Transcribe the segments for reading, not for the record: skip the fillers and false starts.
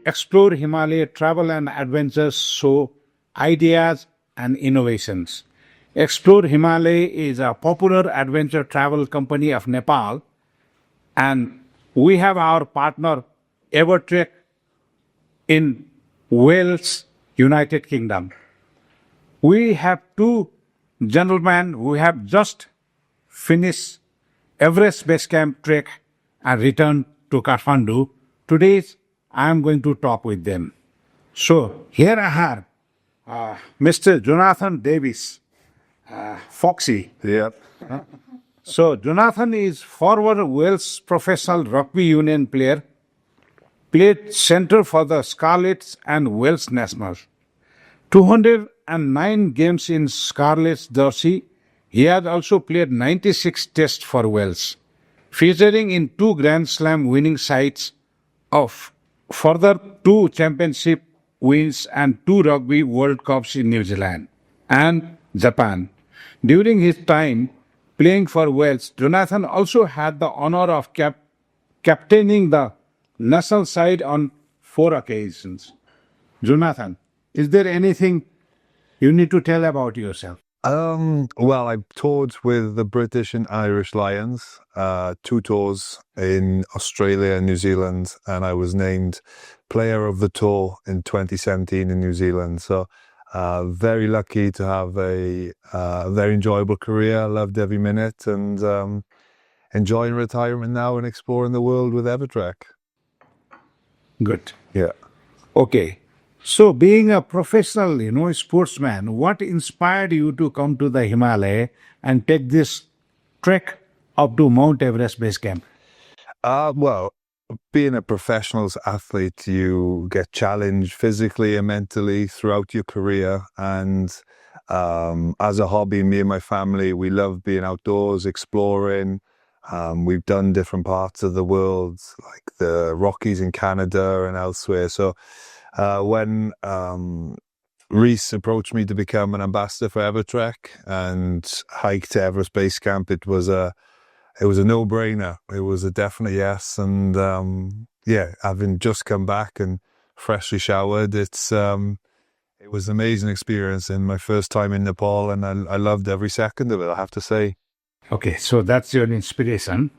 Explore Himalaya Travel and Adventures show ideas and innovations. Explore Himalaya is a popular adventure travel company of Nepal, and we have our partner EverTrek in Wales, United Kingdom. We have two gentlemen who have just finished Everest Base Camp trek and returned to Kathmandu. Today, I am going to talk with them. So, here I have Mr. Jonathan Davies, Foxy. Yep. So, Jonathan is former Welsh professional rugby union player, played centre for the Scarlets and Welsh nationals. 209 games in Scarlets jersey. He has also played 96 tests for Wales, featuring in 2 Grand Slam winning sides of further 2 championship wins and 2 Rugby World Cups in New Zealand and Japan. During his time playing for Wales, Jonathan also had the honor of captaining the national side on 4 occasions. Jonathan, is there anything you need to tell about yourself? Well, I toured with the British and Irish Lions, 2 tours in Australia and New Zealand, and I was named Player of the Tour in 2017 in New Zealand. So, very lucky to have a very enjoyable career. I loved every minute, and enjoying retirement now and exploring the world with EverTrek. Good. Yeah. Okay. So, being a professional, sportsman, what inspired you to come to the Himalaya and take this trek up to Mount Everest Base Camp? Well, being a professional athlete, you get challenged physically and mentally throughout your career. And as a hobby, me and my family, we love being outdoors, exploring. We've done different parts of the world, like the Rockies in Canada and elsewhere. So when Rhys approached me to become an ambassador for EverTrek and hike to Everest Base Camp, it was a no-brainer. It was a definite yes. And having just come back and freshly showered, it was an amazing experience and my first time in Nepal, and I loved every second of it, I have to say. Okay, so that's your inspiration.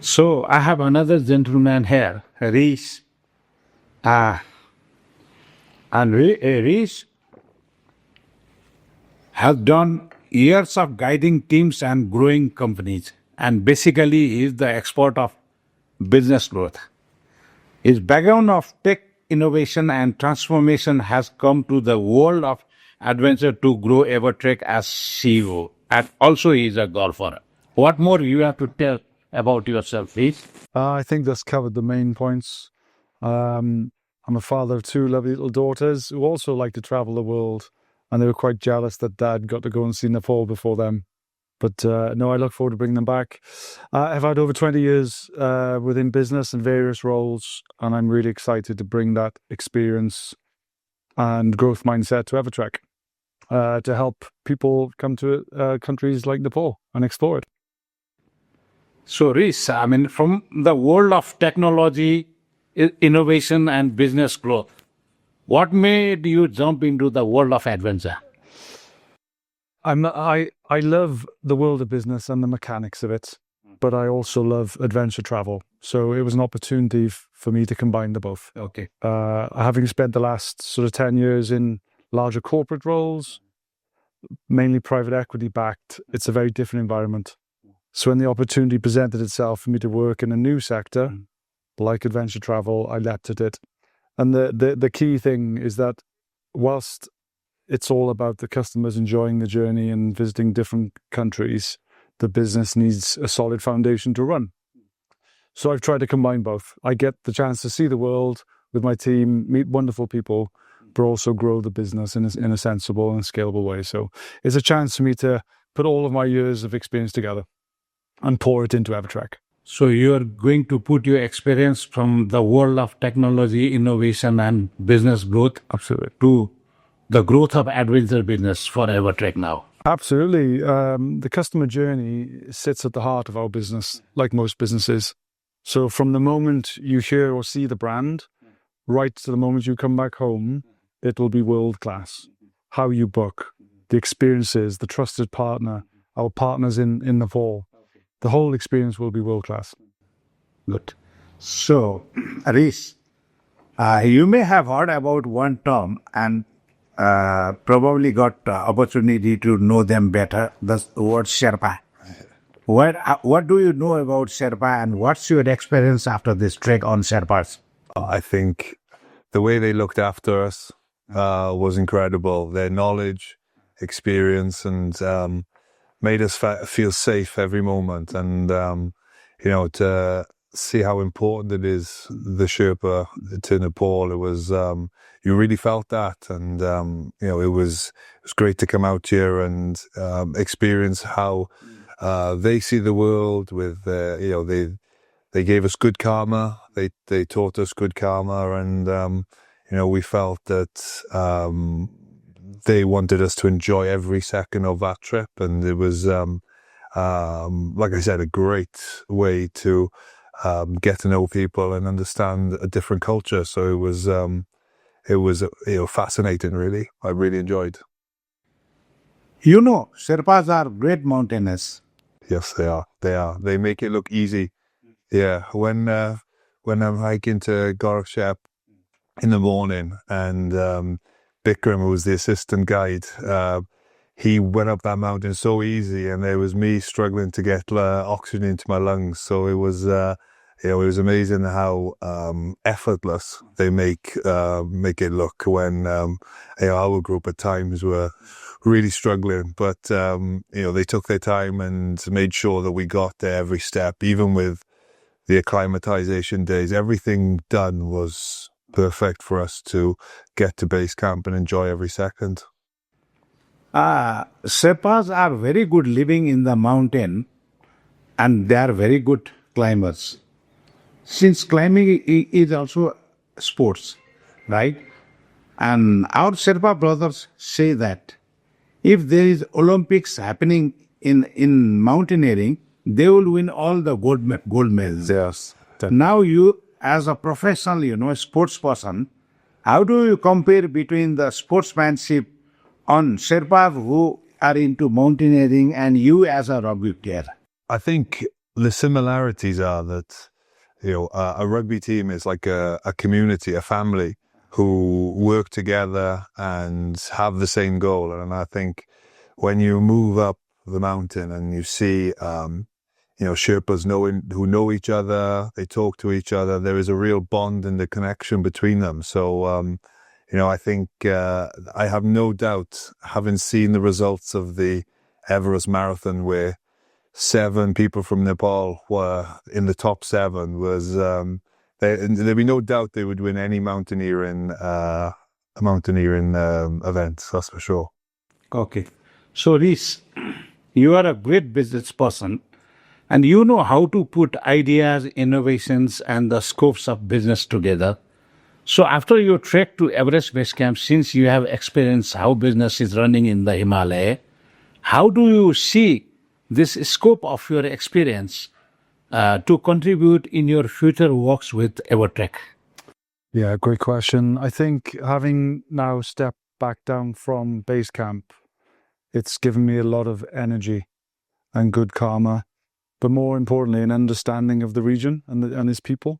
So I have another gentleman here, Rhys. And Rhys has done years of guiding teams and growing companies, and basically is the expert of business growth. His background of tech innovation and transformation has come to the world of adventure to grow EverTrek as CEO. And also he is a golfer. What more you have to tell about yourself, Rhys? I think that's covered the main points. I'm a father of 2 lovely little daughters who also like to travel the world, and they were quite jealous that Dad got to go and see Nepal before them. But no, I look forward to bringing them back. I've had over 20 years within business and various roles, and I'm really excited to bring that experience and growth mindset to EverTrek to help people come to countries like Nepal and explore it. So, Rhys, from the world of technology, innovation and business growth, what made you jump into the world of adventure? I love the world of business and the mechanics of it, but I also love adventure travel. So it was an opportunity for me to combine the both. Okay. Having spent the last sort of 10 years in larger corporate roles, mainly private equity backed, it's a very different environment. So when the opportunity presented itself for me to work in a new sector, like adventure travel, I leapt at it. And the key thing is that whilst it's all about the customers enjoying the journey and visiting different countries, the business needs a solid foundation to run. So I've tried to combine both. I get the chance to see the world with my team, meet wonderful people, but also grow the business in a sensible and scalable way. So it's a chance for me to put all of my years of experience together and pour it into EverTrek. So you are going to put your experience from the world of technology, innovation and business growth Absolutely. to the growth of adventure business for EverTrek now? Absolutely. The customer journey sits at the heart of our business, like most businesses. So from the moment you hear or see the brand, right to the moment you come back home, it will be world class. How you book, the experiences, the trusted partner, our partners in Nepal. The whole experience will be world class. Good. So, Rhys, you may have heard about one term and probably got opportunity to know them better, the word Sherpa. What do you know about Sherpa and what's your experience after this trek on Sherpas? I think the way they looked after us was incredible. Their knowledge, experience, and made us feel safe every moment. And, to see how important it is, the Sherpa to Nepal, it was, you really felt that. And, it was great to come out here and experience how they see the world with, they gave us good karma. They taught us good karma, and we felt that they wanted us to enjoy every second of that trip, and it was, like I said, a great way to get to know people and understand a different culture. So it was fascinating. Really, I really enjoyed. Sherpas are great mountaineers. Yes, they are. They are. They make it look easy. Yeah, when I'm hiking to Gorakshep in the morning, and Bikram, who was the assistant guide, he went up that mountain so easy, and there was me struggling to get oxygen into my lungs. So it was, it was amazing how effortless they make it look when our group at times were really struggling. But they took their time and made sure that we got there every step, even with the acclimatization days. Everything done was perfect for us to get to base camp and enjoy every second. Sherpas are very good living in the mountain and they are very good climbers. Since climbing is also sports, right? And our Sherpa brothers say that if there is Olympics happening in mountaineering, they will win all the gold medals. Yes. Now you, as a professional, sports person, how do you compare between the sportsmanship on Sherpas who are into mountaineering and you as a rugby player? I think the similarities are that, a rugby team is like a community, a family who work together and have the same goal. And I think when you move up the mountain and you see, Sherpas who know each other, they talk to each other, there is a real bond and the connection between them. So, I think I have no doubt, having seen the results of the Everest Marathon, where 7 people from Nepal were in the top 7, was there'd be no doubt they would win any mountaineering event. That's for sure. Okay. So, Rhys, you are a great business person and you know how to put ideas, innovations, and the scopes of business together. So, after your trek to Everest Base Camp, since you have experienced how business is running in the Himalaya, how do you see this scope of your experience to contribute in your future walks with EverTrek? Yeah, great question. I think having now stepped back down from base camp, it's given me a lot of energy and good karma, but more importantly, an understanding of the region and its people.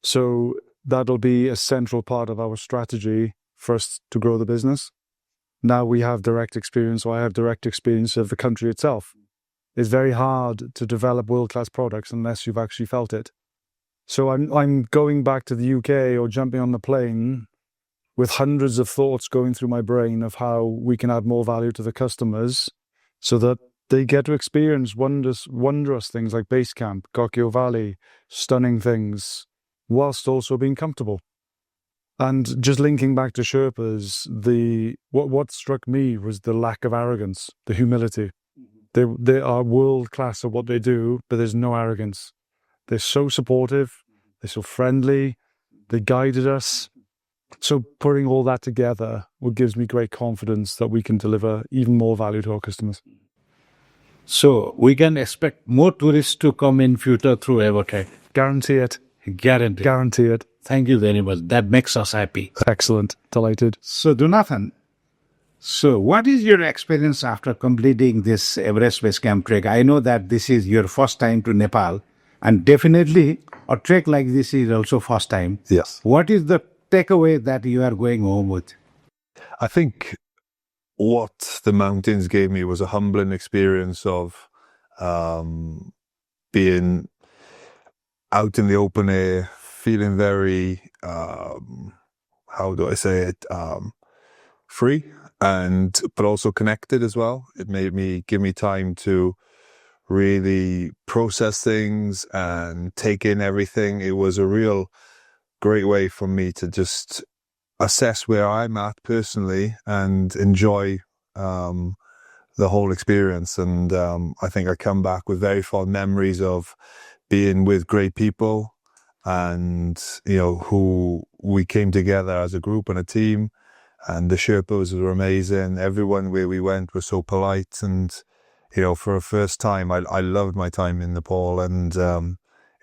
So that'll be a central part of our strategy for us to grow the business. Now we have direct experience, or I have direct experience of the country itself. It's very hard to develop world-class products unless you've actually felt it. So I'm going back to the UK or jumping on the plane with hundreds of thoughts going through my brain of how we can add more value to the customers so that they get to experience wondrous things like Base Camp, Gokyo Valley, stunning things, whilst also being comfortable. And just linking back to Sherpas, what struck me was the lack of arrogance, the humility. They are world-class at what they do, but there's no arrogance. They're so supportive, they're so friendly, they guided us. So putting all that together, what gives me great confidence that we can deliver even more value to our customers. So we can expect more tourists to come in future through EverTrek. Guarantee it. Guaranteed. Guarantee it. Thank you very much. That makes us happy. Excellent. Delighted. So Jonathan, so what is your experience after completing this Everest Base Camp trek? I know that this is your first time to Nepal, and definitely a trek like this is also first time. Yes. What is the takeaway that you are going home with? I think what the mountains gave me was a humbling experience of being out in the open air, feeling very, how do I say it, free, but also connected as well. It give me time to really process things and take in everything. It was a real great way for me to just assess where I'm at personally and enjoy the whole experience. And I think I come back with very fond memories of being with great people, and who we came together as a group and a team. And the Sherpas were amazing. Everyone where we went was so polite, and for a first time, I loved my time in Nepal, and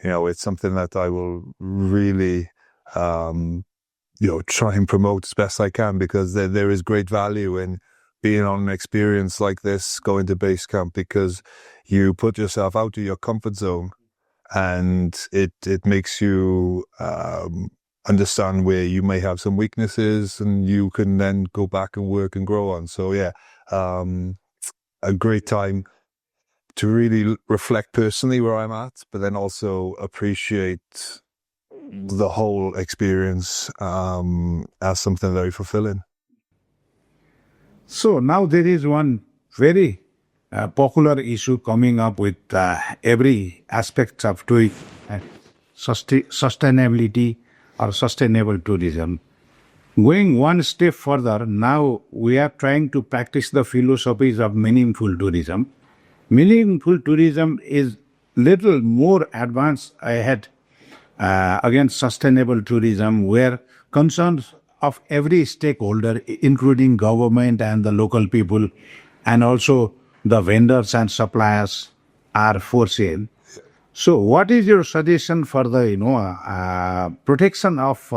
it's something that I will really try and promote as best I can, because there is great value in being on an experience like this, going to base camp, because you put yourself out of your comfort zone, and it makes you understand where you may have some weaknesses, and you can then go back and work and grow on. So yeah, a great time to really reflect personally where I'm at, but then also appreciate the whole experience as something very fulfilling. So now there is one very popular issue coming up with every aspect of tourism, sustainability or sustainable tourism. Going one step further, now we are trying to practice the philosophies of meaningful tourism. Meaningful tourism is little more advanced ahead against sustainable tourism, where concerns of every stakeholder, including government and the local people, and also the vendors and suppliers, are foreseen. So what is your suggestion for the protection of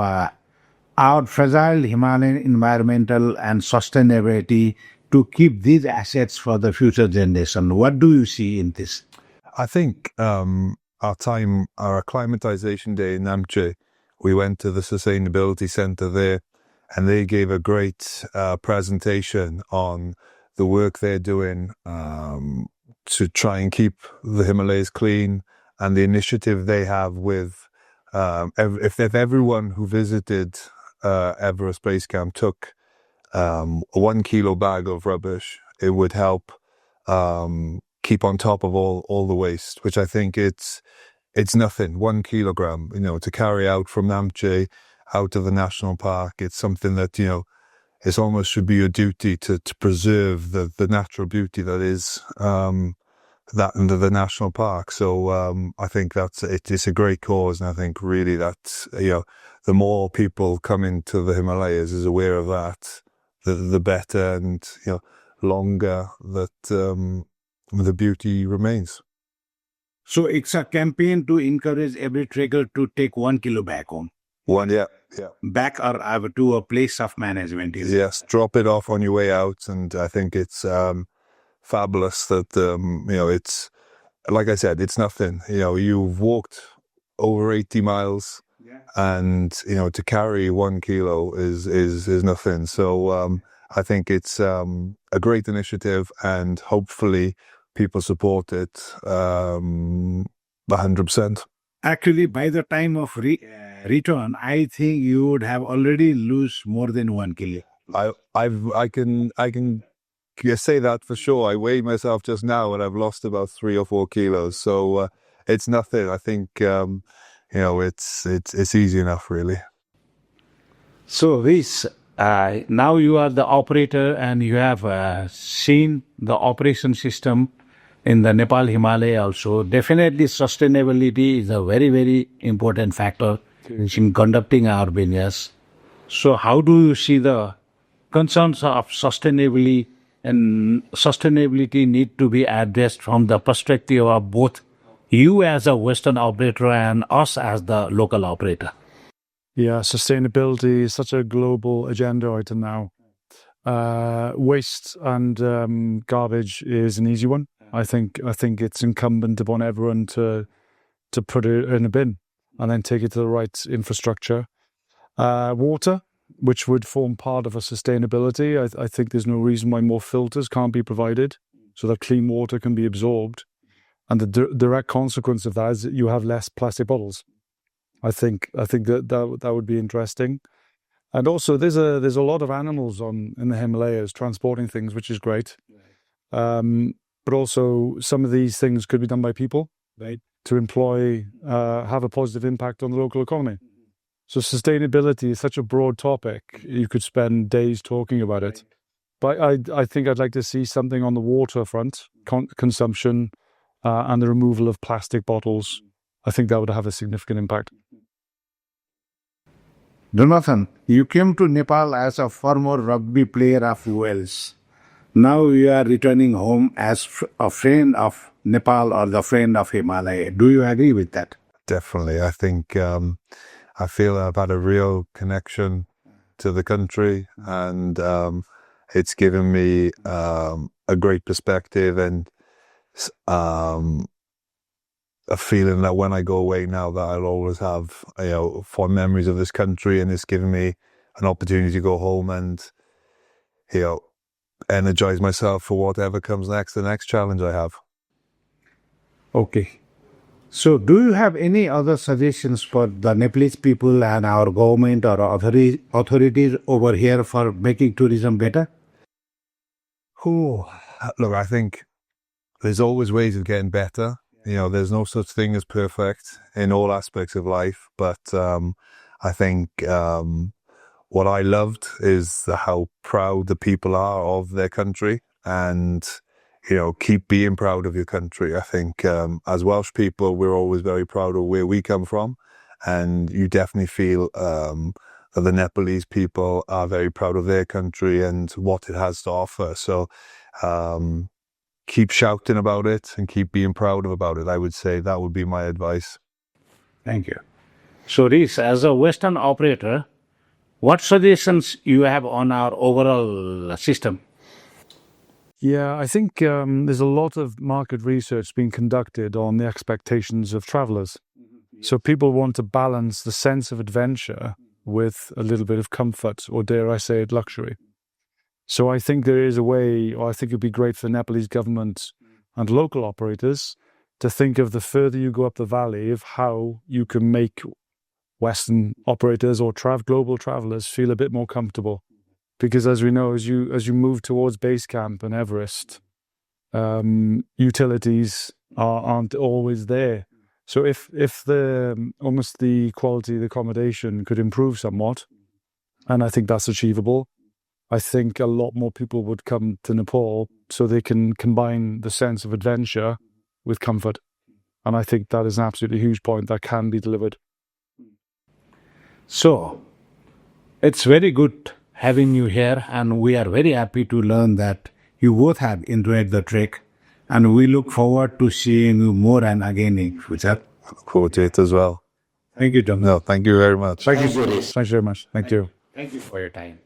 our fragile Himalayan environmental and sustainability, to keep these assets for the future generation? What do you see in this? I think our acclimatization day in Namche, we went to the Sustainability Center there, and they gave a great presentation on the work they're doing to try and keep the Himalayas clean, and the initiative they have with, if everyone who visited Everest Base Camp took a 1 kilo bag of rubbish, it would help keep on top of all the waste, which I think it's nothing. 1 kilogram, to carry out from Namche out of the national park. It's something that, it's almost should be your duty to preserve the natural beauty that is that under the national park. So I think it's a great cause, and I think really that the more people come into the Himalayas is aware of that, the better, and longer that the beauty remains. So it's a campaign to encourage every trekker to take 1 kilo back home. Yeah. Back or to a place of management. Yes, drop it off on your way out, and I think it's fabulous that it's, like I said, it's nothing. You've walked over 80 miles, and to carry 1 kilo is nothing. So I think it's a great initiative, and hopefully people support it 100%. Actually, by the time of return, I think you would have already lose more than 1 kilo. I can say that for sure. I weighed myself just now, and I've lost about 3 or 4 kilos. So it's nothing. I think it's easy enough, really. So Rhys, now you are the operator, and you have seen the operation system in the Nepal Himalaya also. Definitely sustainability is a very, very important factor in conducting our business. So how do you see the concerns of sustainability and sustainability need to be addressed from the perspective of both you as a Western operator and us as the local operator? Yeah, sustainability is such a global agenda item now. Waste and garbage is an easy one. I think it's incumbent upon everyone to put it in a bin and then take it to the right infrastructure. Water, which would form part of a sustainability. I think there's no reason why more filters can't be provided so that clean water can be absorbed. And the direct consequence of that is that you have less plastic bottles. I think that would be interesting. And also, there's a lot of animals in the Himalayas transporting things, which is great. But also, some of these things could be done by people, right, to have a positive impact on the local economy. So sustainability is such a broad topic. You could spend days talking about it. But I think I'd like to see something on the water front, consumption, and the removal of plastic bottles. I think that would have a significant impact. Jonathan, you came to Nepal as a former rugby player of Wales. Now you are returning home as a friend of Nepal or the friend of Himalaya. Do you agree with that? Definitely. I think I feel I've had a real connection to the country, and it's given me a great perspective and a feeling that when I go away now that I'll always have fond memories of this country, and it's given me an opportunity to go home and energize myself for whatever comes next, the next challenge I have. Okay. So do you have any other suggestions for the Nepalese people and our government or authorities over here for making tourism better? Look, I think there's always ways of getting better. There's no such thing as perfect in all aspects of life. But I think what I loved is how proud the people are of their country, and keep being proud of your country. I think as Welsh people, we're always very proud of where we come from, and you definitely feel that the Nepalese people are very proud of their country and what it has to offer. So keep shouting about it and keep being proud about it. I would say that would be my advice. Thank you. So Rhys, as a Western operator, what suggestions you have on our overall system? Yeah, I think there's a lot of market research being conducted on the expectations of travelers. So people want to balance the sense of adventure with a little bit of comfort, or dare I say it, luxury. So I think there is a way, or I think it would be great for the Nepalese government and local operators to think of the further you go up the valley of how you can make Western operators or global travelers feel a bit more comfortable. Because as we know, as you move towards base camp and Everest, utilities aren't always there. So if almost the quality of the accommodation could improve somewhat, and I think that's achievable, I think a lot more people would come to Nepal so they can combine the sense of adventure with comfort. And I think that is an absolutely huge point that can be delivered. So, it's very good having you here, and we are very happy to learn that you both have enjoyed the trek, and we look forward to seeing you more and again in future. I look forward to it as well. Thank you, John. No, thank you very much. Thank you very much. Thank you. Thank you for your time.